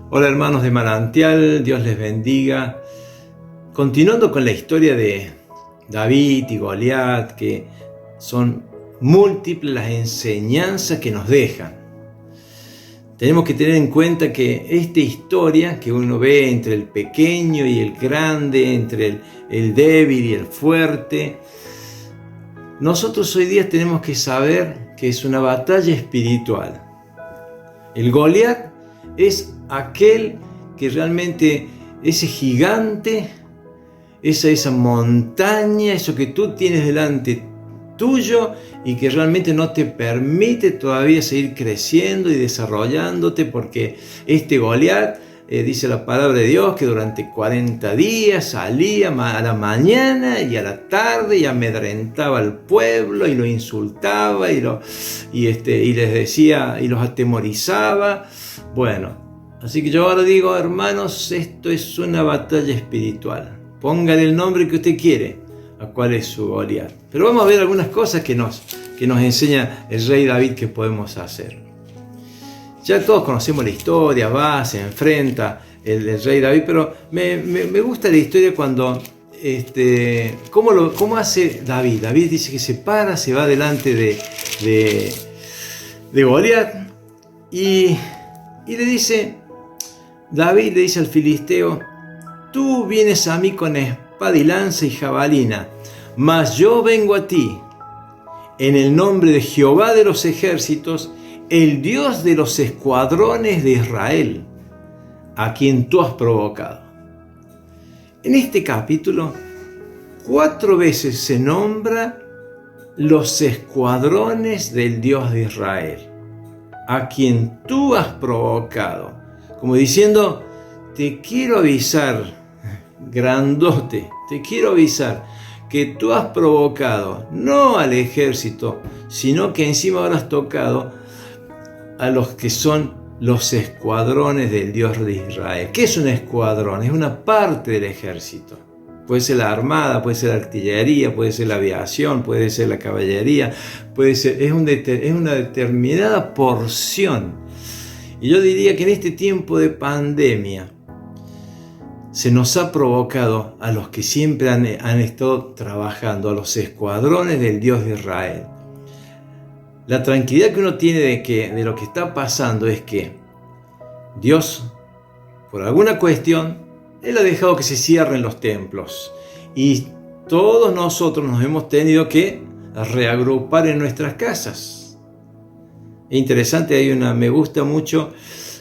Hola hermanos de Manantial, Dios les bendiga. Continuando con la historia de David y Goliat, que son múltiples las enseñanzas que nos dejan. Tenemos que tener en cuenta que esta historia que uno ve entre el pequeño y el grande, entre el débil y el fuerte, nosotros hoy día tenemos que saber que es una batalla espiritual. El Goliat es aquel que realmente, ese gigante, esa montaña, eso que tú tienes delante tuyo y que realmente no te permite todavía seguir creciendo y desarrollándote, porque este Goliat, dice la palabra de Dios, que durante 40 días salía a la mañana y a la tarde y amedrentaba al pueblo y lo insultaba y les decía y los atemorizaba. Bueno, así que yo ahora digo, hermanos, esto es una batalla espiritual. Póngale el nombre que usted quiere a cuál es su Goliat. Pero vamos a ver algunas cosas que nos enseña el rey David que podemos hacer. Ya todos conocemos la historia, se enfrenta el rey David, pero me gusta la historia cuando, ¿cómo hace David? David dice que se va delante de Goliat y le dice, David le dice al filisteo, tú vienes a mí con espada y lanza y jabalina, mas yo vengo a ti en el nombre de Jehová de los ejércitos, el Dios de los escuadrones de Israel, a quien tú has provocado. En este capítulo, 4 veces se nombra los escuadrones del Dios de Israel, a quien tú has provocado. Como diciendo, te quiero avisar, grandote, te quiero avisar que tú has provocado no al ejército, sino que encima ahora has tocado a los que son los escuadrones del Dios de Israel. ¿Qué es un escuadrón? Es una parte del ejército. Puede ser la armada, puede ser la artillería, puede ser la aviación, puede ser la caballería, es una determinada porción. Y yo diría que en este tiempo de pandemia se nos ha provocado a los que siempre han estado trabajando, a los escuadrones del Dios de Israel. La tranquilidad que uno tiene de lo que está pasando es que Dios, por alguna cuestión, Él ha dejado que se cierren los templos y todos nosotros nos hemos tenido que reagrupar en nuestras casas. Es interesante, me gusta mucho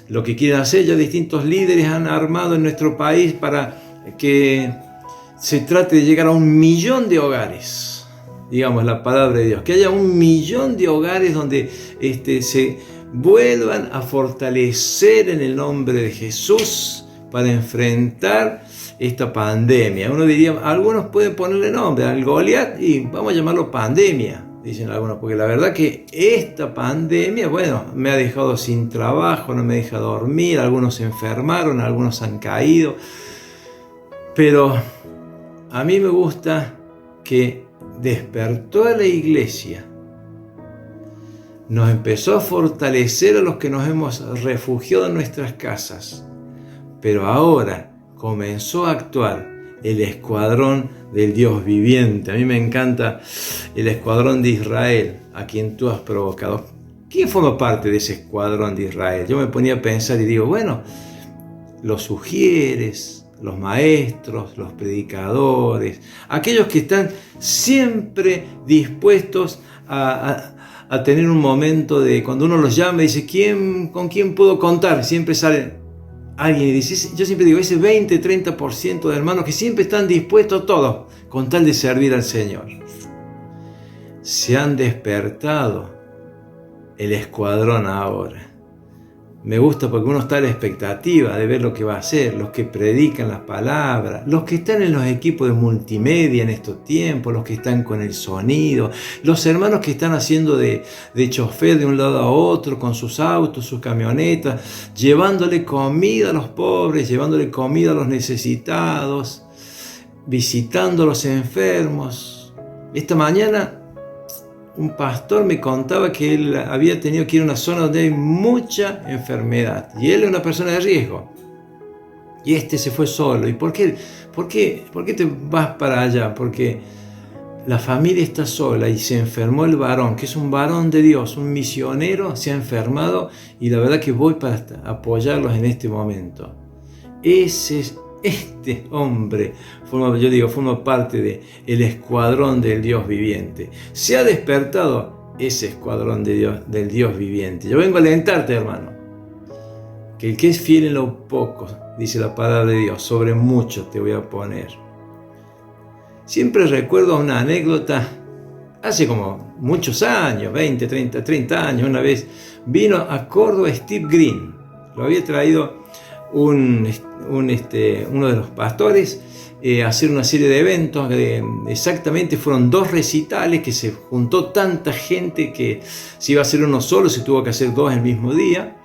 lo que quieren hacer. Ya distintos líderes han armado en nuestro país para que se trate de llegar a 1 millón de hogares. Digamos la palabra de Dios, que haya 1 millón de hogares donde se vuelvan a fortalecer en el nombre de Jesús para enfrentar esta pandemia. Uno diría, algunos pueden ponerle nombre al Goliat y vamos a llamarlo pandemia, dicen algunos, porque la verdad que esta pandemia, me ha dejado sin trabajo, no me deja dormir, algunos se enfermaron, algunos han caído, pero a mí me gusta que despertó a la iglesia, nos empezó a fortalecer a los que nos hemos refugiado en nuestras casas, pero ahora comenzó a actuar el escuadrón del Dios viviente. A mí me encanta el escuadrón de Israel, a quien tú has provocado. ¿Quién forma parte de ese escuadrón de Israel? Yo me ponía a pensar y digo, los ujieres, los maestros, los predicadores, aquellos que están siempre dispuestos a tener un momento de, cuando uno los llama y dice, ¿con quién puedo contar? Siempre sale alguien y dice, yo siempre digo, ese 20-30% de hermanos que siempre están dispuestos a todo con tal de servir al Señor. Se han despertado el escuadrón ahora. Me gusta porque uno está a la expectativa de ver lo que va a hacer, los que predican las palabras, los que están en los equipos de multimedia en estos tiempos, los que están con el sonido, los hermanos que están haciendo de chofer de un lado a otro con sus autos, sus camionetas, llevándole comida a los pobres, llevándole comida a los necesitados, visitando a los enfermos. Esta mañana un pastor me contaba que él había tenido que ir a una zona donde hay mucha enfermedad y él es una persona de riesgo. Y se fue solo. ¿Y por qué te vas para allá? Porque la familia está sola y se enfermó el varón, que es un varón de Dios, un misionero, se ha enfermado y la verdad que voy para apoyarlos en este momento. Este hombre forma parte del escuadrón del Dios viviente. Se ha despertado ese escuadrón del Dios viviente. Yo vengo a alentarte, hermano, que el que es fiel en lo poco, dice la palabra de Dios, sobre mucho te voy a poner. Siempre recuerdo una anécdota, hace como muchos años, 20, 30 años, una vez vino a Córdoba Steve Green. Lo había traído uno de los pastores a hacer una serie de eventos. Exactamente fueron 2 recitales que se juntó tanta gente que si iba a hacer uno solo se tuvo que hacer 2 el mismo día.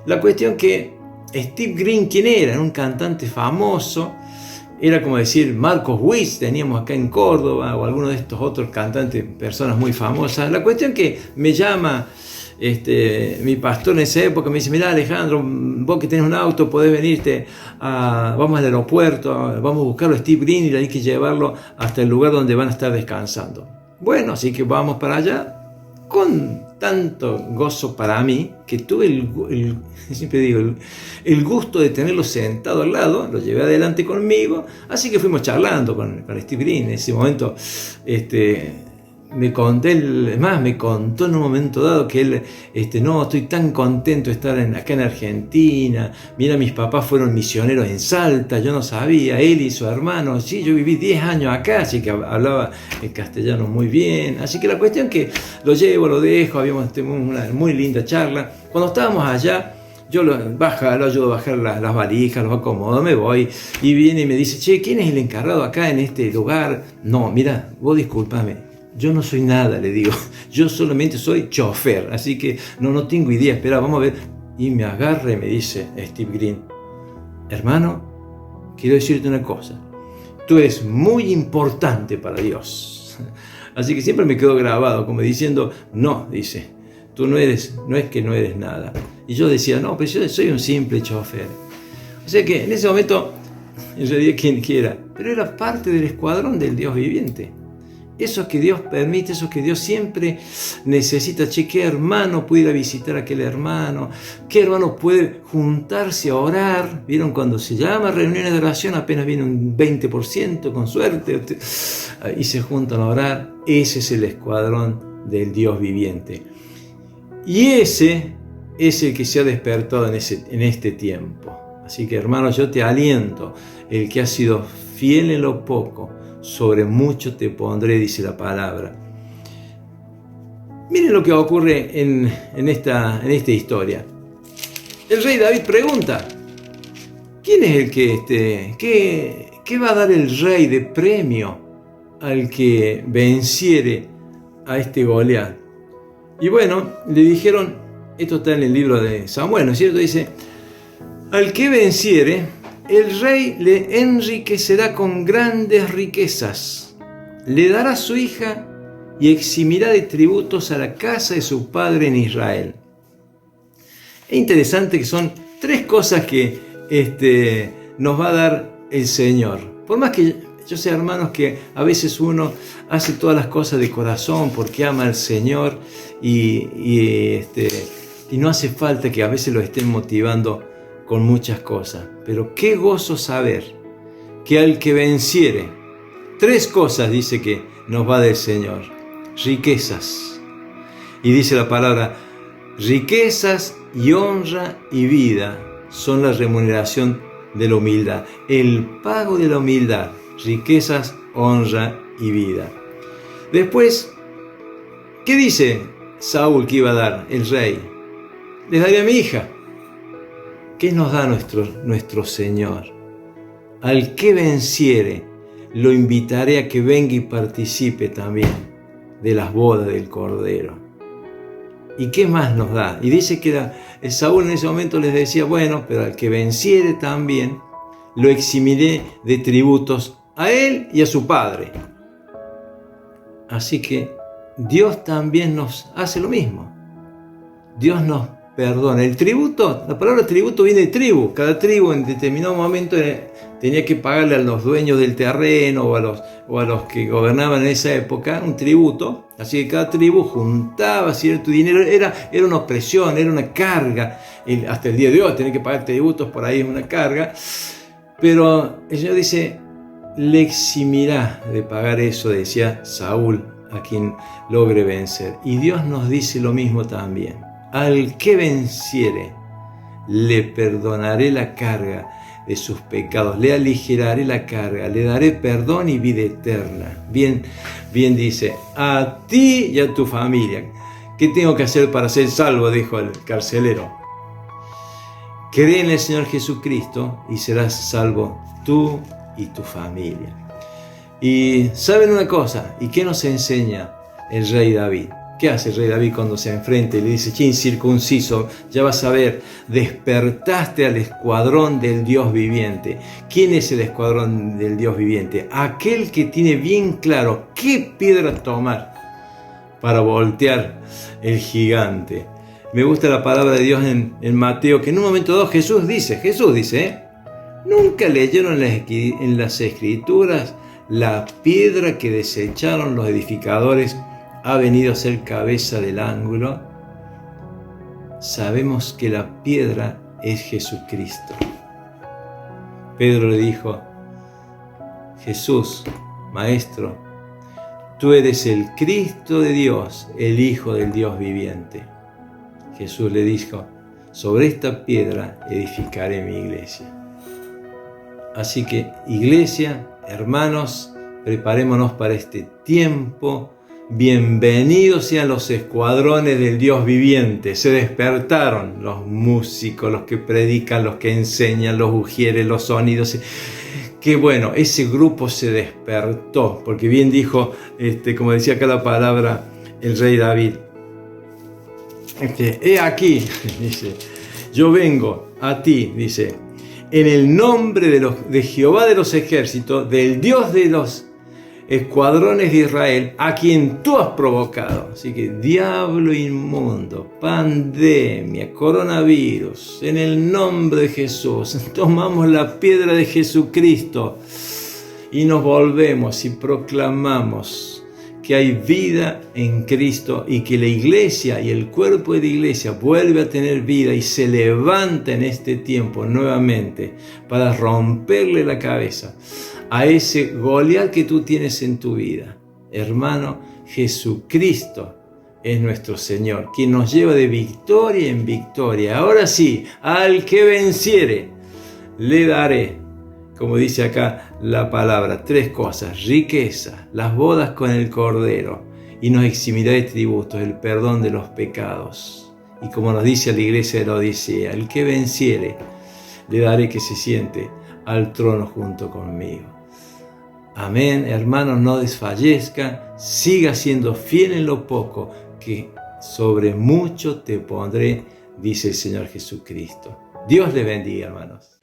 La cuestión que Steve Green, ¿quién era? Era un cantante famoso. Era como decir Marcos Witt, teníamos acá en Córdoba, o alguno de estos otros cantantes, personas muy famosas. La cuestión que me llama mi pastor en esa época, me dice: mirá, Alejandro, vos que tenés un auto, podés venirte, vamos al aeropuerto, vamos a buscarlo a Steve Green y hay que llevarlo hasta el lugar donde van a estar descansando. Bueno, así que vamos para allá, con tanto gozo para mí, que tuve siempre digo, el gusto de tenerlo sentado al lado, lo llevé adelante conmigo, así que fuimos charlando con Steve Green. En ese momento me contó en un momento dado que él, no, estoy tan contento de estar acá en Argentina, mira, mis papás fueron misioneros en Salta, yo no sabía, él y su hermano, sí, yo viví 10 años acá, así que hablaba el castellano muy bien, así que la cuestión que lo llevo, lo dejo, habíamos una muy linda charla. Cuando estábamos allá, yo lo ayudo a bajar las valijas, los acomodo, me voy, y viene y me dice: che, ¿quién es el encargado acá en este lugar? No, mira, vos discúlpame, yo no soy nada, le digo, yo solamente soy chofer, así que no tengo idea, espera, vamos a ver. Y me agarra y me dice Steve Green: hermano, quiero decirte una cosa, tú eres muy importante para Dios. Así que siempre me quedo grabado, como diciendo: no, dice, tú no es que no eres nada. Y yo decía: no, pero yo soy un simple chofer. O sea que en ese momento, en realidad quien quiera, pero era parte del escuadrón del Dios viviente. Eso que Dios permite, eso que Dios siempre necesita. Che, ¿qué hermano puede ir a visitar a aquel hermano? ¿Qué hermano puede juntarse a orar? ¿Vieron cuando se llama reuniones de oración? Apenas viene un 20%, con suerte, y se juntan a orar. Ese es el escuadrón del Dios viviente. Y ese es el que se ha despertado en este tiempo. Así que, hermanos, yo te aliento, el que ha sido fiel en lo poco, sobre mucho te pondré, dice la palabra. Miren lo que ocurre en esta historia. El rey David pregunta: ¿quién es el que qué va a dar el rey de premio al que venciere a Goliat? Y bueno, le dijeron, esto está en el libro de Samuel, ¿no es cierto? Dice: al que venciere, el rey le enriquecerá con grandes riquezas, le dará su hija y eximirá de tributos a la casa de su padre en Israel. Es interesante que son 3 cosas que nos va a dar el Señor. Por más que yo sé, hermanos, que a veces uno hace todas las cosas de corazón porque ama al Señor y no hace falta que a veces lo estén motivando con muchas cosas. Pero qué gozo saber que al que venciere, 3 cosas dice que nos va del Señor: riquezas. Y dice la palabra: riquezas y honra y vida son la remuneración de la humildad. El pago de la humildad: riquezas, honra y vida. Después, ¿qué dice Saúl que iba a dar el rey? Les daré a mi hija. ¿Qué nos da nuestro Señor? Al que venciere, lo invitaré a que venga y participe también de las bodas del Cordero. ¿Y qué más nos da? Y dice que Saúl en ese momento les decía: bueno, pero al que venciere también, lo eximiré de tributos a él y a su padre. Así que Dios también nos hace lo mismo. Dios nos perdona. El tributo, la palabra tributo viene de tribu. Cada tribu en determinado momento tenía que pagarle a los dueños del terreno o a los que gobernaban en esa época un tributo. Así que cada tribu juntaba cierto dinero. Era una opresión, era una carga. Hasta el día de hoy tener que pagar tributos por ahí es una carga. Pero el Señor dice, le eximirá de pagar eso, decía Saúl, a quien logre vencer. Y Dios nos dice lo mismo también. Al que venciere, le perdonaré la carga de sus pecados, le aligeraré la carga, le daré perdón y vida eterna. Bien dice, a ti y a tu familia. ¿Qué tengo que hacer para ser salvo?, dijo el carcelero. Cree en el Señor Jesucristo y serás salvo tú y tu familia. Y ¿saben una cosa? ¿Y qué nos enseña el rey David? ¿Qué hace el rey David cuando se enfrenta y le dice, incircunciso, ya vas a ver, despertaste al escuadrón del Dios viviente? ¿Quién es el escuadrón del Dios viviente? Aquel que tiene bien claro qué piedra tomar para voltear el gigante. Me gusta la palabra de Dios en Mateo, que en un momento dado Jesús dice, ¿nunca leyeron en las Escrituras la piedra que desecharon los edificadores ha venido a ser cabeza del ángulo? Sabemos que la piedra es Jesucristo. Pedro le dijo, Jesús, Maestro, tú eres el Cristo de Dios, el Hijo del Dios viviente. Jesús le dijo, sobre esta piedra edificaré mi iglesia. Así que, iglesia, hermanos, preparémonos para este tiempo. Bienvenidos sean los escuadrones del Dios viviente. Se despertaron los músicos, los que predican, los que enseñan, los ujieres, los sonidos. Qué bueno, ese grupo se despertó, porque bien dijo, como decía acá la palabra, el rey David. He aquí, dice, yo vengo a ti, dice, en el nombre de Jehová de los ejércitos, del Dios de los escuadrones de Israel, a quien tú has provocado. Así que diablo inmundo, pandemia, coronavirus, en el nombre de Jesús, tomamos la piedra de Jesucristo y nos volvemos y proclamamos que hay vida en Cristo y que la iglesia y el cuerpo de la iglesia vuelve a tener vida y se levanta en este tiempo nuevamente para romperle la cabeza a ese Goliat que tú tienes en tu vida. Hermano, Jesucristo es nuestro Señor, quien nos lleva de victoria en victoria. Ahora sí, al que venciere, le daré, como dice acá la palabra, 3 cosas: riqueza, las bodas con el Cordero, y nos eximirá de tributos, el perdón de los pecados. Y como nos dice la iglesia de la Odisea, el que venciere, le daré que se siente al trono junto conmigo. Amén, hermanos, no desfallezcan, siga siendo fiel en lo poco, que sobre mucho te pondré, dice el Señor Jesucristo. Dios les bendiga, hermanos.